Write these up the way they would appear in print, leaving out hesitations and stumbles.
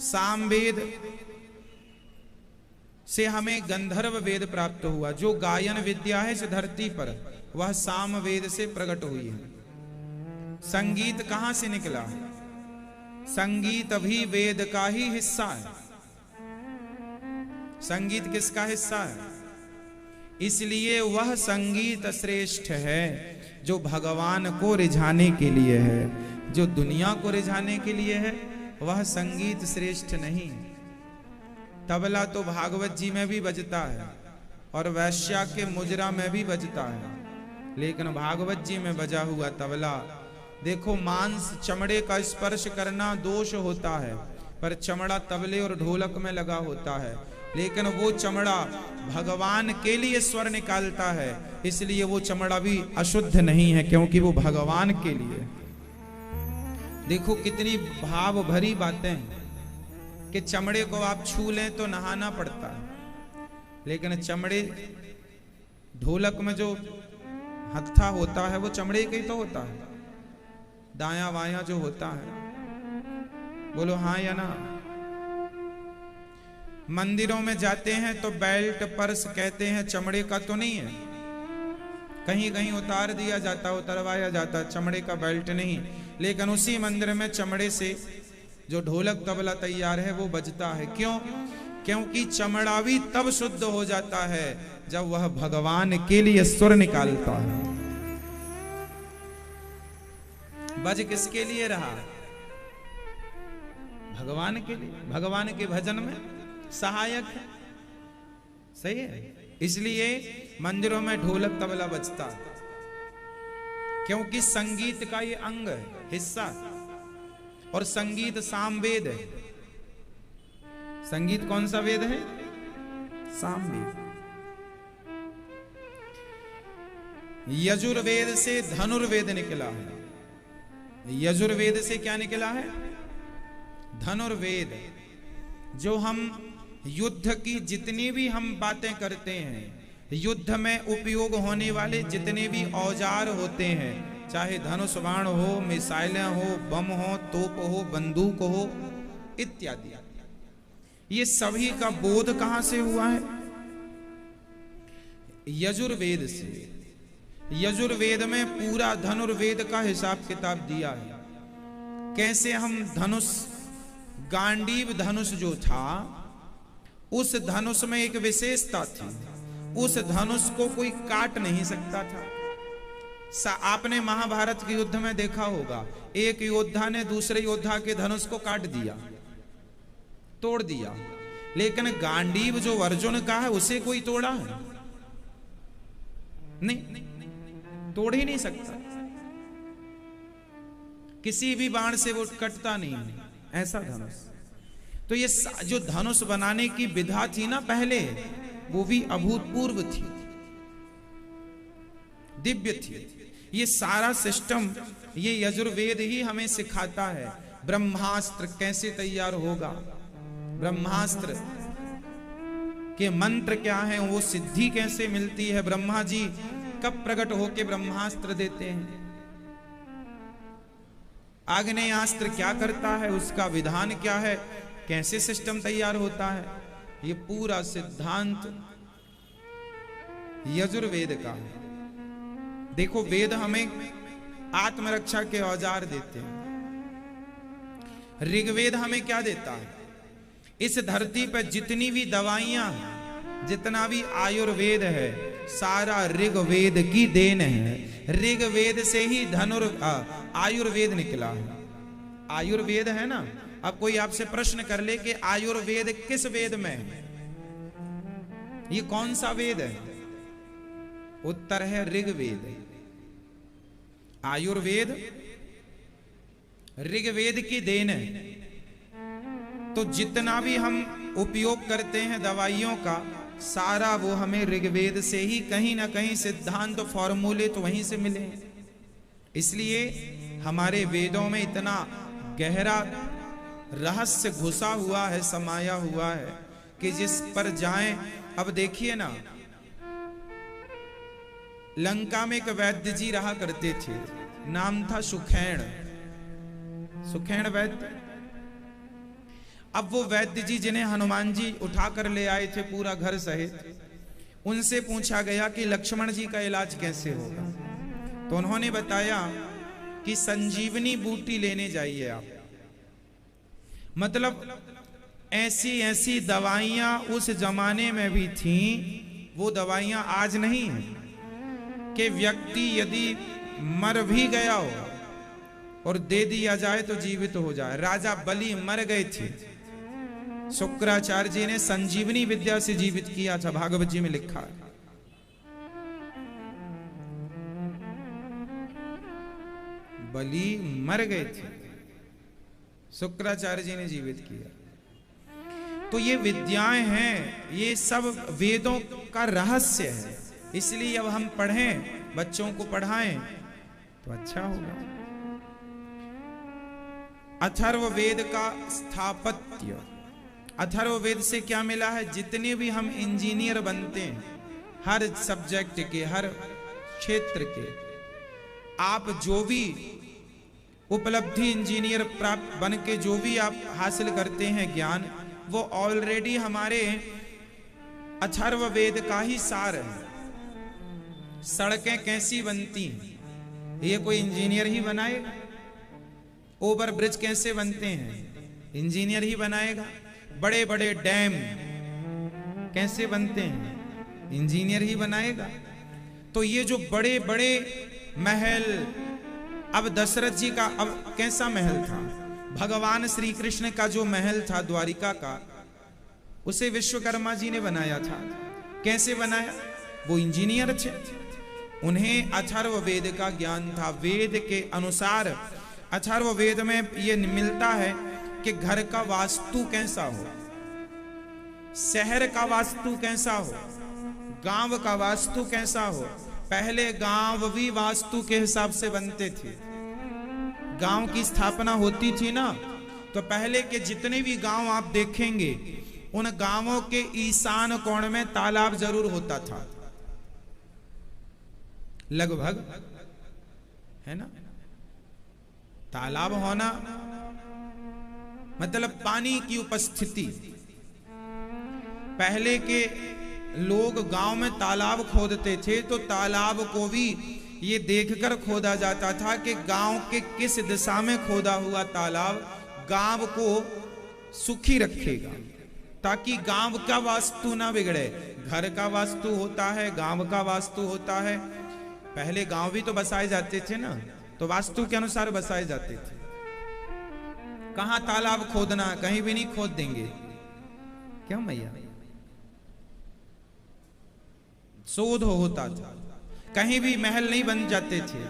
सामवेद से हमें गंधर्व वेद प्राप्त हुआ। जो गायन विद्या है इस धरती पर वह सामवेद से प्रकट हुई है। संगीत कहां से निकला है? संगीत भी वेद का ही हिस्सा है। संगीत किसका हिस्सा है? इसलिए वह संगीत श्रेष्ठ है जो भगवान को रिझाने के लिए है। जो दुनिया को रिझाने के लिए है वह संगीत श्रेष्ठ नहीं। तबला तो भागवत जी में भी बजता है और वैश्या के मुजरा में भी बजता है, लेकिन भागवत जी में बजा हुआ तबला देखो, मांस चमड़े का स्पर्श करना दोष होता है, पर चमड़ा तबले और ढोलक में लगा होता है, लेकिन वो चमड़ा भगवान के लिए स्वर निकालता है, इसलिए वो चमड़ा भी अशुद्ध नहीं है, क्योंकि वो भगवान के लिए। देखो कितनी भाव भरी बातें हैं कि चमड़े को आप छू लें तो नहाना पड़ता है, लेकिन चमड़े ढोलक में जो हत्था होता है वो चमड़े का ही तो होता है, दाया वाया जो होता है। बोलो हाँ या ना? मंदिरों में जाते हैं तो बेल्ट पर्स कहते हैं चमड़े का तो नहीं है, कहीं कहीं उतार दिया जाता, उतरवाया जाता, चमड़े का बेल्ट नहीं, लेकिन उसी मंदिर में चमड़े से जो ढोलक तबला तैयार है वो बजता है। क्यों? क्योंकि चमड़ा भी तब शुद्ध हो जाता है जब वह भगवान के लिए सुर निकालता है। बज किसके लिए रहा? भगवान के लिए, भगवान के भजन में सहायक है। सही है, इसलिए मंदिरों में ढोलक तबला बजता है, क्योंकि संगीत का ये अंग है, हिस्सा। और संगीत सामवेद है। संगीत कौन सा वेद है? सामवेद। यजुर्वेद से धनुर्वेद निकला है। यजुर्वेद से क्या निकला है? धनुर्वेद। जो हम युद्ध की जितनी भी हम बातें करते हैं, युद्ध में उपयोग होने वाले जितने भी औजार होते हैं, चाहे धनुष बाण हो, मिसाइलें हो, बम हो, तोप हो, बंदूक हो इत्यादि, ये सभी का बोध कहां से हुआ है? यजुर्वेद से। यजुर्वेद में पूरा धनुर्वेद का हिसाब किताब दिया है। कैसे हम धनुष, गांडीव धनुष जो था, उस धनुष में एक विशेषता थी, उस धनुष को कोई काट नहीं सकता था। आपने महाभारत के युद्ध में देखा होगा, एक योद्धा ने दूसरे योद्धा के धनुष को काट दिया, तोड़ दिया, लेकिन गांडीव जो अर्जुन का है उसे कोई तोड़ा है? नहीं, तोड़ ही नहीं सकता, किसी भी बाण से वो कटता नहीं, ऐसा धनुष। तो ये जो धनुष बनाने की विधा थी ना पहले, वो भी अभूतपूर्व थी, दिव्य थी। ये सारा सिस्टम ये यजुर्वेद ही हमें सिखाता है। ब्रह्मास्त्र कैसे तैयार होगा, ब्रह्मास्त्र के मंत्र क्या है, वो सिद्धि कैसे मिलती है, ब्रह्मा जी कब प्रकट होके ब्रह्मास्त्र देते हैं, आग्नेयास्त्र क्या करता है, उसका विधान क्या है, कैसे सिस्टम तैयार होता है, ये पूरा सिद्धांत यजुर्वेद का है। देखो वेद हमें आत्मरक्षा के औजार देते हैं। ऋग्वेद हमें क्या देता है? इस धरती पर जितनी भी दवाइयां, जितना भी आयुर्वेद है, सारा ऋग्वेद की देन है। ऋग्वेद से ही आयुर्वेद निकला है। आयुर्वेद है ना। अब कोई आपसे प्रश्न कर ले कि आयुर्वेद किस वेद में है, ये कौन सा वेद है? उत्तर है ऋग्वेद। आयुर्वेद ऋग्वेद की देन है। तो जितना भी हम उपयोग करते हैं दवाइयों का, सारा वो हमें ऋग्वेद से ही कहीं ना कहीं सिद्धांत फॉर्मूले तो वहीं से मिले। इसलिए हमारे वेदों में इतना गहरा रहस्य घुसा हुआ है, समाया हुआ है कि जिस पर जाएं। अब देखिए ना, लंका में एक वैद्य जी रहा करते थे, नाम था सुखैण। सुखैण वैद्य। अब वो वैद्य जी जिन्हें हनुमान जी उठा कर ले आए थे पूरा घर सहित, उनसे पूछा गया कि लक्ष्मण जी का इलाज कैसे होगा। तो उन्होंने बताया कि संजीवनी बूटी लेने जाइए आप। मतलब ऐसी ऐसी दवाइयां उस जमाने में भी थीं, वो दवाइयां आज नहीं है कि व्यक्ति यदि मर भी गया हो और दे दिया जाए तो जीवित हो जाए। राजा बलि मर गए थे, शुक्राचार्य जी ने संजीवनी विद्या से जीवित किया था, भागवत जी में लिखा है। बलि मर गए थे, शुक्राचार्य जी ने जीवित किया। तो ये विद्याएं हैं, ये सब वेदों का रहस्य है। इसलिए अब हम पढ़ें, बच्चों को पढ़ाएं तो अच्छा होगा। अथर्ववेद का स्थापत्य, अथर्ववेद से क्या मिला है? जितने भी हम इंजीनियर बनते हैं, हर सब्जेक्ट के, हर क्षेत्र के, आप जो भी उपलब्धि इंजीनियर प्राप्त बन के जो भी आप हासिल करते हैं ज्ञान, वो ऑलरेडी हमारे अथर्ववेद का ही सार है। सड़कें कैसी बनती हैं, ये कोई इंजीनियर ही बनाएगा। ओवर ब्रिज कैसे बनते हैं, इंजीनियर ही बनाएगा। बड़े बड़े डैम कैसे बनते हैं, इंजीनियर ही बनाएगा। तो ये जो बड़े बड़े महल, अब दशरथ जी का अब कैसा महल था, भगवान श्री कृष्ण का जो महल था द्वारिका का, उसे विश्वकर्मा जी ने बनाया था। कैसे बनाया? वो इंजीनियर थे, उन्हें अथर्ववेद का ज्ञान था। वेद के अनुसार अथर्ववेद में ये मिलता है कि घर का वास्तु कैसा हो, शहर का वास्तु कैसा हो, गांव का वास्तु कैसा हो। पहले गांव भी वास्तु के हिसाब से बनते थे। गांव की स्थापना होती थी ना, तो पहले के जितने भी गांव आप देखेंगे, उन गांवों के ईशान कोण में तालाब जरूर होता था, लगभग, है ना। तालाब होना मतलब पानी की उपस्थिति। पहले के लोग गांव में तालाब खोदते थे, तो तालाब को भी ये देखकर खोदा जाता था कि गांव के किस दिशा में खोदा हुआ तालाब गांव को सुखी रखेगा, ताकि गांव का वास्तु ना बिगड़े। घर का वास्तु होता है, गांव का वास्तु होता है। पहले गांव भी तो बसाए जाते थे ना, तो वास्तु के अनुसार बसाए जाते थे। कहां तालाब खोदना, कहीं भी नहीं खोद देंगे, क्यों मैया? शोध होता था, कहीं भी महल नहीं बन जाते थे।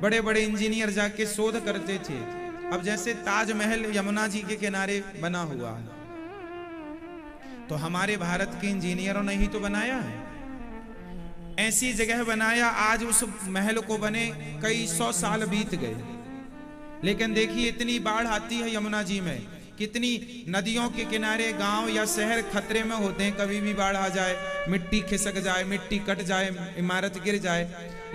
बड़े बड़े इंजीनियर जाके शोध करते थे। अब जैसे ताजमहल यमुना जी के किनारे बना हुआ है, तो हमारे भारत के इंजीनियरों ने ही तो बनाया है। ऐसी जगह बनाया, आज उस महल को बने कई 100 साल बीत गए, लेकिन देखिए इतनी बाढ़ आती है यमुना जी में, कितनी नदियों के किनारे गांव या शहर खतरे में होते हैं। कभी भी बाढ़ आ जाए, मिट्टी खिसक जाए, मिट्टी कट जाए, इमारत गिर जाए,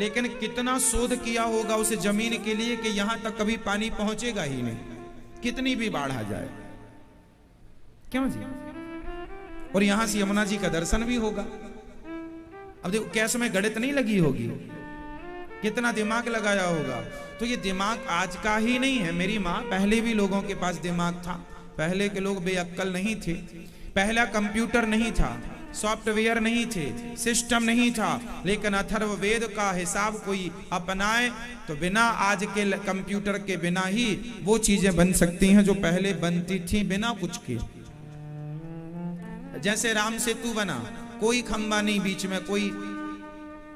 लेकिन कितना शोध किया होगा उस जमीन के लिए कि यहां तक कभी पानी पहुंचेगा ही नहीं, कितनी भी बाढ़ आ जाए, क्यों जी? और यहां से यमुना जी का दर्शन भी होगा। अब देखो कैसे में गणित नहीं लगी होगी, कितना दिमाग लगाया होगा। तो ये दिमाग आज का ही नहीं है मेरी माँ, पहले भी लोगों के पास दिमाग था। पहले के लोग बेअक्ल नहीं थे। पहला कंप्यूटर नहीं था, सॉफ्टवेयर नहीं थे, सिस्टम नहीं था, लेकिन अथर्ववेद का हिसाब कोई अपनाए तो बिना आज के कंप्यूटर के बिना ही वो चीजें बन सकती हैं जो पहले बनती थी बिना कुछ के। जैसे राम सेतु बना, कोई खंबा नहीं बीच में, कोई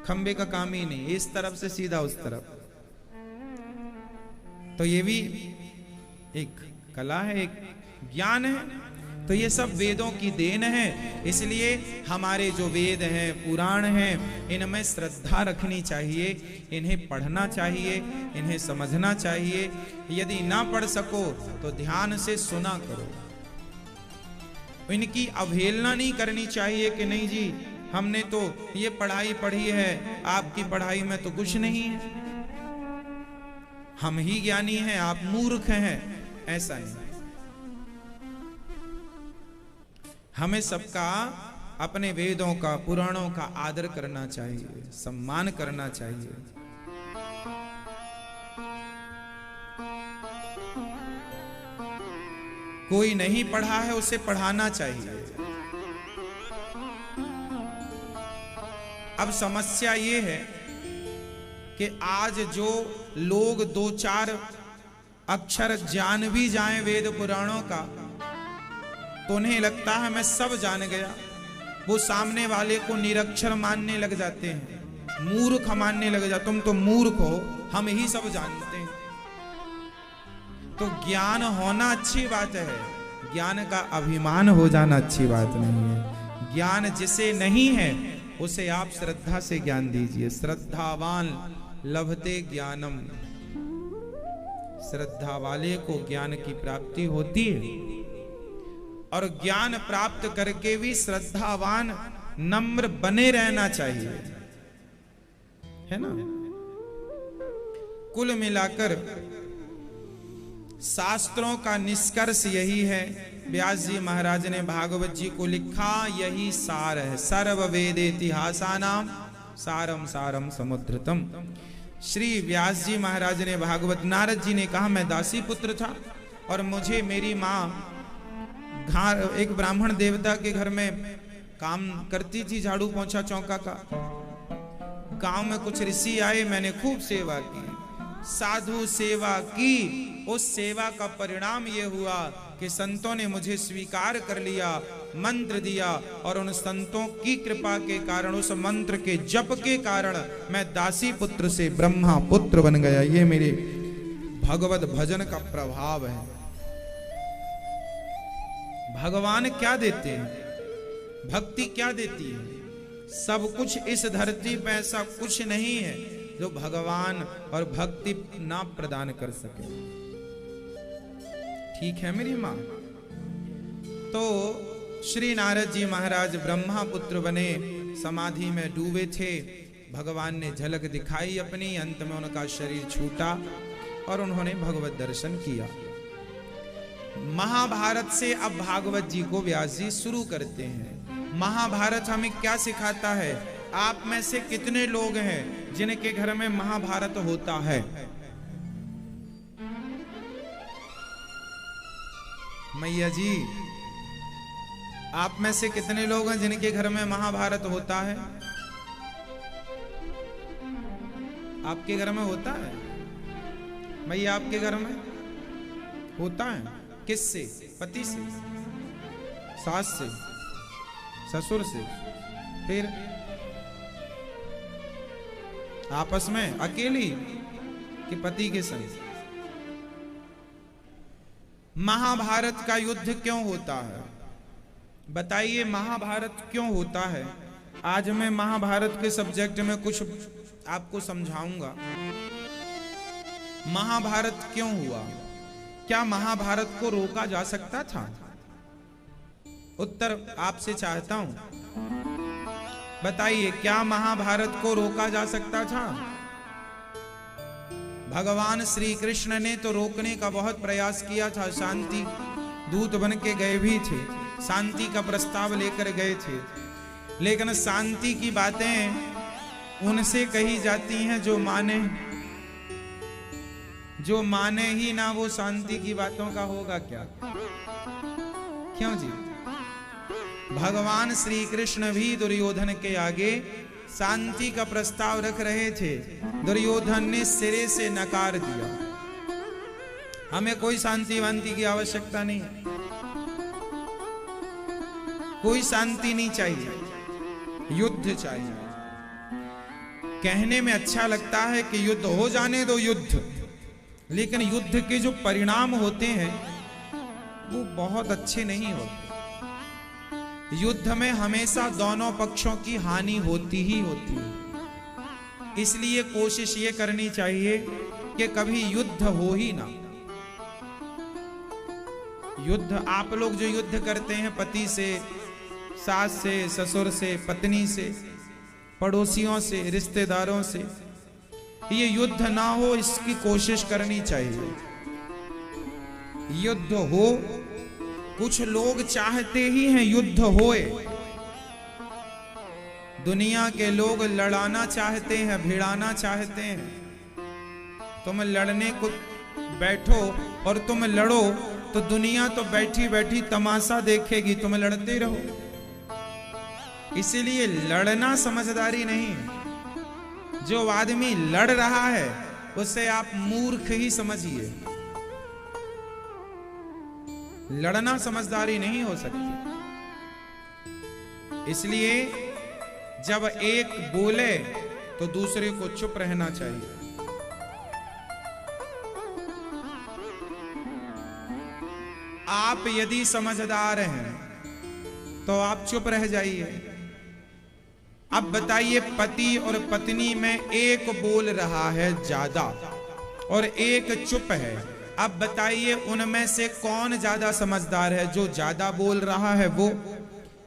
खंबे का काम ही नहीं, इस तरफ से सीधा उस तरफ। तो ये भी एक कला है, एक ज्ञान है। तो ये सब वेदों की देन है। इसलिए हमारे जो वेद हैं, पुराण हैं, इनमें श्रद्धा रखनी चाहिए, इन्हें पढ़ना चाहिए, इन्हें समझना चाहिए। यदि ना पढ़ सको तो ध्यान से सुना करो। इनकी अवहेलना नहीं करनी चाहिए कि नहीं जी हमने तो ये पढ़ाई पढ़ी है, आपकी पढ़ाई में तो कुछ नहीं है, हम ही ज्ञानी हैं, आप मूर्ख हैं, ऐसा नहीं। हमें सबका अपने वेदों का, पुराणों का आदर करना चाहिए, सम्मान करना चाहिए। कोई नहीं पढ़ा है उसे पढ़ाना चाहिए। अब समस्या ये है कि आज जो लोग दो चार अक्षर जान भी जाएं वेद पुराणों का, तो उन्हें लगता है मैं सब जान गया। वो सामने वाले को निरक्षर मानने लग जाते हैं, मूर्ख मानने लग जाते। तुम तो मूर्ख हो, हम ही सब जानते हैं। तो ज्ञान होना अच्छी बात है, ज्ञान का अभिमान हो जाना अच्छी बात नहीं है। ज्ञान जिसे नहीं है उसे आप श्रद्धा से ज्ञान दीजिए। श्रद्धावान लभते ज्ञानम, श्रद्धा वाले को ज्ञान की प्राप्ति होती है। और ज्ञान प्राप्त करके भी श्रद्धावान नम्र बने रहना चाहिए, है ना। कुल मिलाकर शास्त्रों का निष्कर्ष यही है। व्यास जी महाराज ने भागवत जी को लिखा, यही सार है। सर्व वेद इतिहासानाम सारम सारम समुद्रतम। श्री व्यास जी महाराज ने भागवत, नारद जी ने कहा मैं दासी पुत्र था और मुझे मेरी माँ एक ब्राह्मण देवता के घर में काम करती थी, झाड़ू पोंछा चौका का। गांव में कुछ ऋषि आए, मैंने खूब सेवा की, साधु सेवा की। उस सेवा का परिणाम ये हुआ कि संतों ने मुझे स्वीकार कर लिया, मंत्र दिया, और उन संतों की कृपा के कारण, उस मंत्र के जप के कारण मैं दासी पुत्र से ब्रह्मा पुत्र बन गया। ये मेरे भगवत भजन का प्रभाव है। भगवान क्या देते हैं, भक्ति क्या देती है? सब कुछ इस धरती पे ऐसा कुछ नहीं है जो भगवान और भक्ति ना प्रदान कर सके। ठीक है मेरी मां। तो श्री नारद जी महाराज ब्रह्मा पुत्र बने, समाधि में डूबे थे। भगवान ने झलक दिखाई अपनी, अंत में उनका शरीर छूटा और उन्होंने भगवत दर्शन किया। महाभारत से अब भागवत जी को व्यास जी शुरू करते हैं। महाभारत हमें क्या सिखाता है? आप में से कितने लोग हैं जिनके घर में महाभारत होता है? मैया जी, आप में से कितने लोग हैं जिनके घर में महाभारत होता है? आपके घर में होता है? मैया आपके घर में होता है? किससे? पति से, सास से, ससुर से, फिर आपस में अकेली कि पति के संग? महाभारत का युद्ध क्यों होता है? बताइए, महाभारत क्यों होता है? आज मैं महाभारत के सब्जेक्ट में कुछ आपको समझाऊंगा। महाभारत क्यों हुआ? क्या महाभारत को रोका जा सकता था? उत्तर आपसे चाहता हूं। बताइए, क्या महाभारत को रोका जा सकता था? भगवान श्री कृष्ण ने तो रोकने का बहुत प्रयास किया था। शांति दूत बन के गए भी थे, शांति का प्रस्ताव लेकर गए थे, लेकिन शांति की बातें उनसे कही जाती हैं जो माने। जो माने ही ना, वो शांति की बातों का होगा क्या? क्यों जी? भगवान श्री कृष्ण भी दुर्योधन के आगे शांति का प्रस्ताव रख रहे थे। दुर्योधन ने सिरे से नकार दिया। हमें कोई शांति वांति की आवश्यकता नहीं है, कोई शांति नहीं चाहिए, युद्ध चाहिए। कहने में अच्छा लगता है कि युद्ध हो जाने दो, युद्ध, लेकिन युद्ध के जो परिणाम होते हैं वो बहुत अच्छे नहीं होते। युद्ध में हमेशा दोनों पक्षों की हानि होती ही होती है। इसलिए कोशिश ये करनी चाहिए कि कभी युद्ध हो ही ना। युद्ध, आप लोग जो युद्ध करते हैं पति से, सास से, ससुर से, पत्नी से, पड़ोसियों से, रिश्तेदारों से, ये युद्ध ना हो, इसकी कोशिश करनी चाहिए। युद्ध हो कुछ लोग चाहते ही हैं युद्ध होए। दुनिया के लोग लड़ाना चाहते हैं, भिड़ाना चाहते हैं। तुम लड़ने को बैठो और तुम लड़ो तो दुनिया तो बैठी बैठी तमाशा देखेगी, तुम लड़ते रहो। इसीलिए लड़ना समझदारी नहीं है। जो आदमी लड़ रहा है उसे आप मूर्ख ही समझिए। लड़ना समझदारी नहीं हो सकती। इसलिए जब एक बोले तो दूसरे को चुप रहना चाहिए। आप यदि समझदार हैं तो आप चुप रह जाइए। अब बताइए, पति और पत्नी में एक बोल रहा है ज्यादा और एक चुप है। अब बताइए उनमें से कौन ज्यादा समझदार है? जो ज्यादा बोल रहा है वो,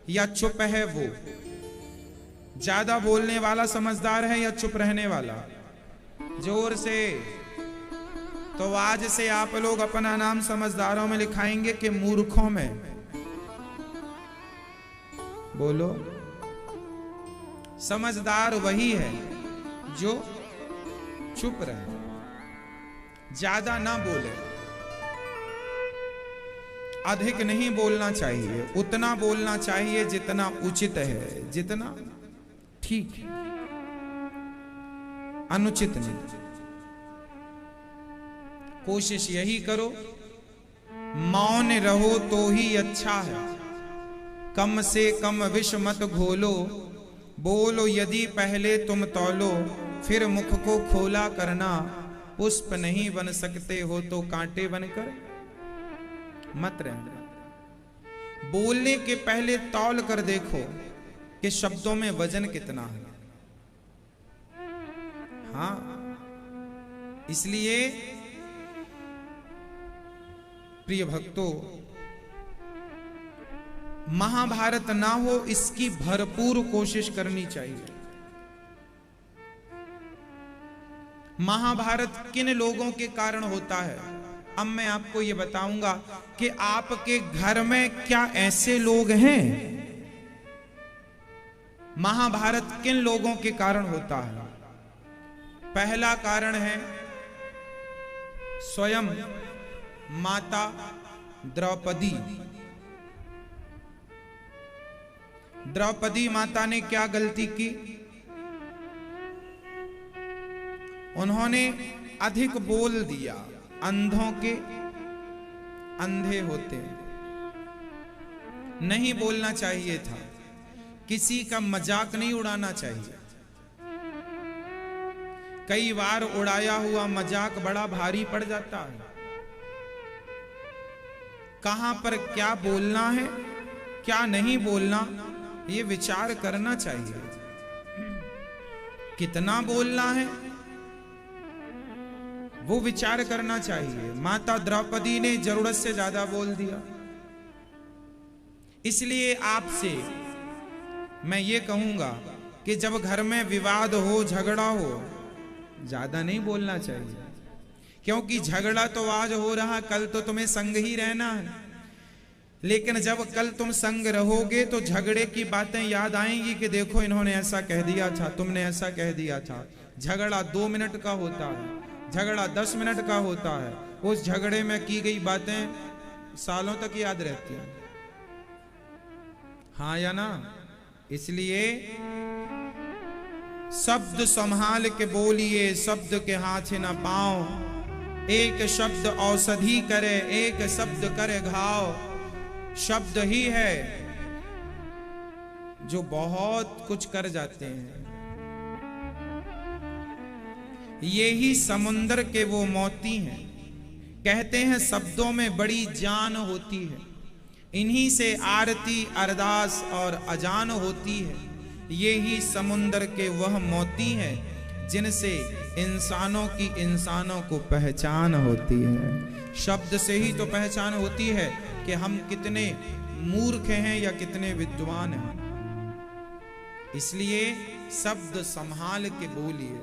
या चुप है वो? ज्यादा बोलने वाला समझदार है या चुप रहने वाला? जोर से। तो आज से आप लोग अपना नाम समझदारों में लिखाएंगे कि मूर्खों में? बोलो। समझदार वही है जो चुप रहे, ज्यादा ना बोले। अधिक नहीं बोलना चाहिए, उतना बोलना चाहिए जितना उचित है, जितना ठीक है, अनुचित नहीं। कोशिश यही करो, मौन रहो तो ही अच्छा है। कम से कम विष मत घोलो, बोलो यदि पहले तुम तौलो, फिर मुख को खोला करना। पुष्प नहीं बन सकते हो तो कांटे बनकर मत रहना। बोलने के पहले तौल कर देखो कि शब्दों में वजन कितना है। हाँ, इसलिए प्रिय भक्तों, महाभारत ना हो इसकी भरपूर कोशिश करनी चाहिए। महाभारत किन लोगों के कारण होता है? अब मैं आपको यह बताऊंगा कि आपके घर में क्या ऐसे लोग हैं? महाभारत किन लोगों के कारण होता है? पहला कारण है स्वयं माता द्रौपदी। द्रौपदी माता ने क्या गलती की? उन्होंने अधिक बोल दिया। अंधों के अंधे होते हैं, नहीं बोलना चाहिए था। किसी का मजाक नहीं उड़ाना चाहिए। कई बार उड़ाया हुआ मजाक बड़ा भारी पड़ जाता है। कहां पर क्या बोलना है, क्या नहीं बोलना, ये विचार करना चाहिए। कितना बोलना है वो विचार करना चाहिए। माता द्रौपदी ने जरूरत से ज्यादा बोल दिया। इसलिए आपसे मैं ये कहूंगा कि जब घर में विवाद हो, झगड़ा हो, ज्यादा नहीं बोलना चाहिए। क्योंकि झगड़ा तो आज हो रहा, कल तो तुम्हें संग ही रहना है। लेकिन जब कल तुम संग रहोगे तो झगड़े की बातें याद आएंगी कि देखो इन्होंने ऐसा कह दिया था, तुमने ऐसा कह दिया था। झगड़ा 2 मिनट का होता है, झगड़ा 10 मिनट का होता है। उस झगड़े में की गई बातें सालों तक याद रहती हैं। हाँ या ना? इसलिए शब्द संभाल के बोलिए, शब्द के हाथ न पाओ। एक शब्द औषधि करे, एक शब्द करे घाव। शब्द ही है जो बहुत कुछ कर जाते हैं। ये ही समुंदर के वो मोती हैं। कहते हैं शब्दों में बड़ी जान होती है। इन्हीं से आरती, अरदास और अजान होती है। ये ही समुंदर के वह मोती हैं जिनसे इंसानों की इंसानों को पहचान होती है। शब्द से ही तो पहचान होती है कि हम कितने मूर्ख हैं या कितने विद्वान हैं। इसलिए शब्द संभाल के बोलिए।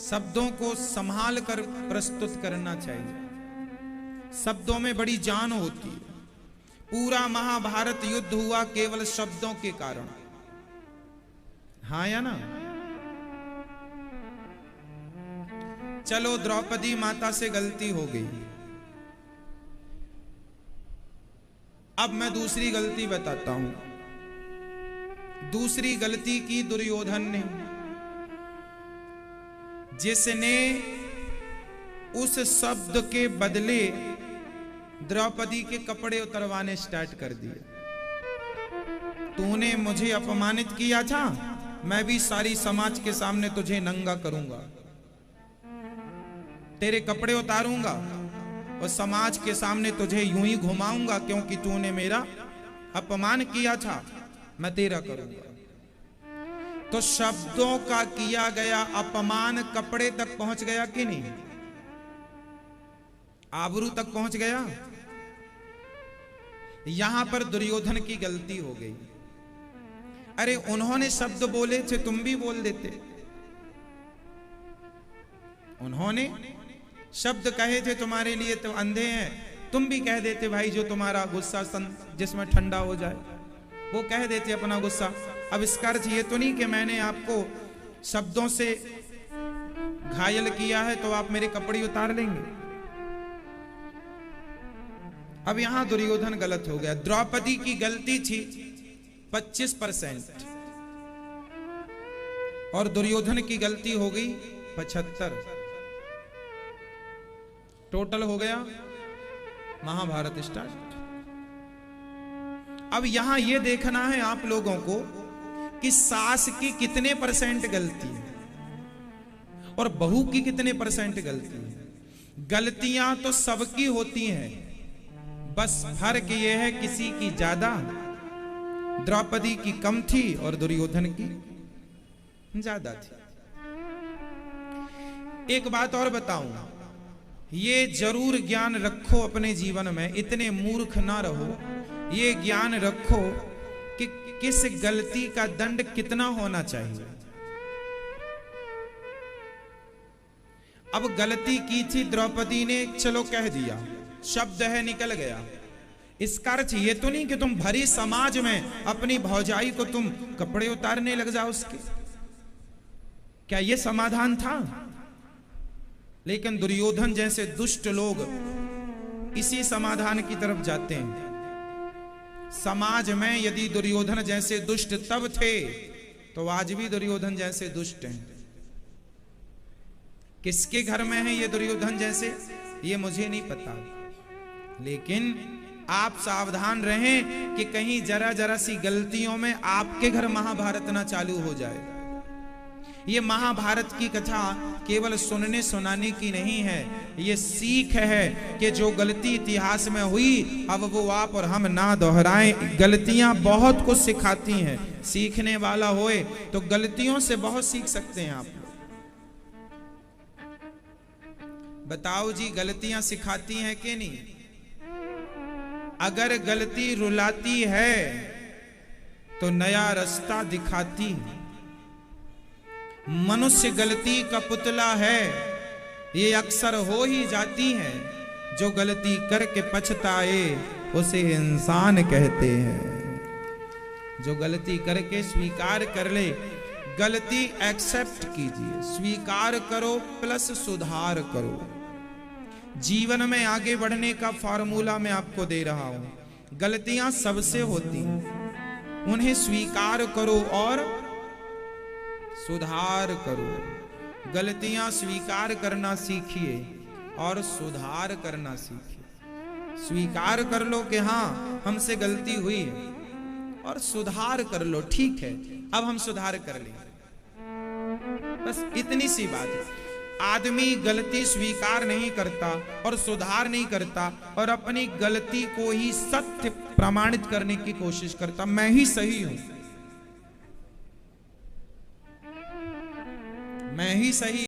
शब्दों को संभाल कर प्रस्तुत करना चाहिए। शब्दों में बड़ी जान होती है। पूरा महाभारत युद्ध हुआ केवल शब्दों के कारण। हाँ या ना? चलो द्रौपदी माता से गलती हो गई, अब मैं दूसरी गलती बताता हूं। दूसरी गलती की दुर्योधन ने, जिसने उस शब्द के बदले द्रौपदी के कपड़े उतरवाने स्टार्ट कर दिए। तूने मुझे अपमानित किया था, मैं भी सारी समाज के सामने तुझे नंगा करूंगा, तेरे कपड़े उतारूंगा और समाज के सामने तुझे यूं ही घुमाऊंगा, क्योंकि तूने मेरा अपमान किया था, मैं तेरा करूंगा। तो शब्दों का किया गया अपमान कपड़े तक पहुंच गया कि नहीं? आबरू तक पहुंच गया। यहां पर दुर्योधन की गलती हो गई। अरे उन्होंने शब्द बोले थे, तुम भी बोल देते। उन्होंने शब्द कहे थे तुम्हारे लिए तो अंधे हैं, तुम भी कह देते भाई, जो तुम्हारा गुस्सा जिसमें ठंडा हो जाए वो कह देते अपना गुस्सा। अब इसका अर्थ ये तो नहीं कि मैंने आपको शब्दों से घायल किया है तो आप मेरे कपड़े उतार लेंगे। अब यहां दुर्योधन गलत हो गया। द्रौपदी की गलती थी 25% और दुर्योधन की गलती हो गई 75। टोटल हो गया महाभारत स्टार्ट। अब यहां यह देखना है आप लोगों को कि सास की कितने % गलती है और बहू की कितने % गलती है। गलतियां तो सबकी होती हैं, बस फर्क यह है किसी की ज्यादा, द्रौपदी की कम थी और दुर्योधन की ज्यादा थी। एक बात और बताऊं, ये जरूर ज्ञान रखो अपने जीवन में, इतने मूर्ख ना रहो। ये ज्ञान रखो कि किस गलती का दंड कितना होना चाहिए। अब गलती की थी द्रौपदी ने, चलो कह दिया, शब्द है निकल गया। इसका अर्थ ये तो नहीं कि तुम भरी समाज में अपनी भौजाई को तुम कपड़े उतारने लग जाओ उसके। क्या ये समाधान था? लेकिन दुर्योधन जैसे दुष्ट लोग इसी समाधान की तरफ जाते हैं। समाज में यदि दुर्योधन जैसे दुष्ट तब थे तो आज भी दुर्योधन जैसे दुष्ट हैं। किसके घर में है ये दुर्योधन जैसे, ये मुझे नहीं पता, लेकिन आप सावधान रहें कि कहीं जरा जरा सी गलतियों में आपके घर महाभारत ना चालू हो जाए। ये महाभारत की कथा केवल सुनने सुनाने की नहीं है, ये सीख है कि जो गलती इतिहास में हुई अब वो आप और हम ना दोहराएं। गलतियां बहुत कुछ सिखाती हैं, सीखने वाला होए तो गलतियों से बहुत सीख सकते हैं आप लोग। बताओ जी, गलतियां सिखाती हैं कि नहीं? अगर गलती रुलाती है तो नया रास्ता दिखाती है। मनुष्य गलती का पुतला है, ये अक्सर हो ही जाती है। जो गलती करके पछताए उसे इंसान कहते हैं। जो गलती करके स्वीकार कर ले, गलती एक्सेप्ट कीजिए, स्वीकार करो प्लस सुधार करो। जीवन में आगे बढ़ने का फार्मूला मैं आपको दे रहा हूं। गलतियां सबसे होती हैं, उन्हें स्वीकार करो और सुधार करो। गलतियां स्वीकार करना सीखिए और सुधार करना सीखिए। स्वीकार कर लो कि हाँ हमसे गलती हुई है, और सुधार कर लो, ठीक है अब हम सुधार कर लेंगे। बस इतनी सी बात है। आदमी गलती स्वीकार नहीं करता और सुधार नहीं करता और अपनी गलती को ही सत्य प्रमाणित करने की कोशिश करता, मैं ही सही हूं, मैं ही सही